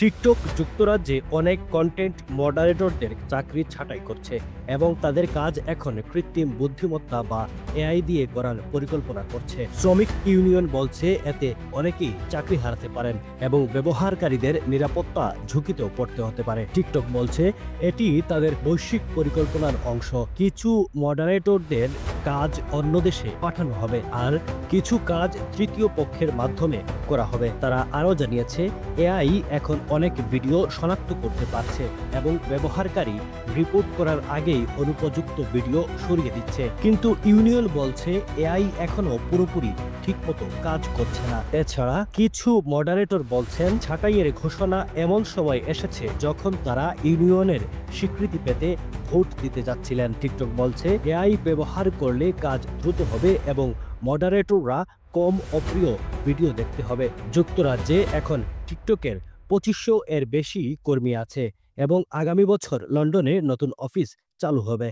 TikTok যুক্তরাজ্যে অনেক content মডারেটরদের চাকরি ছাঁটাই করছে এবং তাদের কাজ এখন কৃত্রিম বুদ্ধিমত্তা বা এআই দিয়ে করার পরিকল্পনা করছে। শ্রমিক ইউনিয়ন বলছে এতে অনেকেই চাকরি হারাতে পারেন এবং ব্যবহারকারীদের নিরাপত্তা ঝুঁকিতেও পড়তে হতে পারে। টিকটক বলছে এটি তাদের বৈশ্বিক পরিকল্পনার অংশ। কিছু মডারেটরদের কাজ অন্য দেশে পাঠানো হবে আর কিছু কাজ তৃতীয় পক্ষের মাধ্যমে করা হবে। তারা আরও জানিয়েছে এআই এখন অনেক ভিডিও শনাক্ত করতে পারছে এবং ব্যবহারকারী রিপোর্ট করার আগেই অনুপযুক্ত ভিডিও সরিয়ে দিচ্ছে। কিন্তু ইউনিয়ন বলছে এআই এখনো পুরোপুরি ঠিকমতো কাজ করছে না। এছাড়া কিছু মডারেটর বলছেন ছাঁটাইয়ের ঘোষণা এমন সময় এসেছে যখন তারা ইউনিয়নের স্বীকৃতি পেতে ভোট দিতে যাচ্ছিলেন। টিকটক বলছে এআই ব্যবহার করলে কাজ দ্রুত হবে এবং মডারেটররা কম অপ্রিয় ভিডিও দেখতে হবে। যুক্তরাজ্যে এখন টিকটকের 2500 এর বেশি কর্মী আছে এবং আগামী বছর লন্ডনে নতুন অফিস চালু হবে।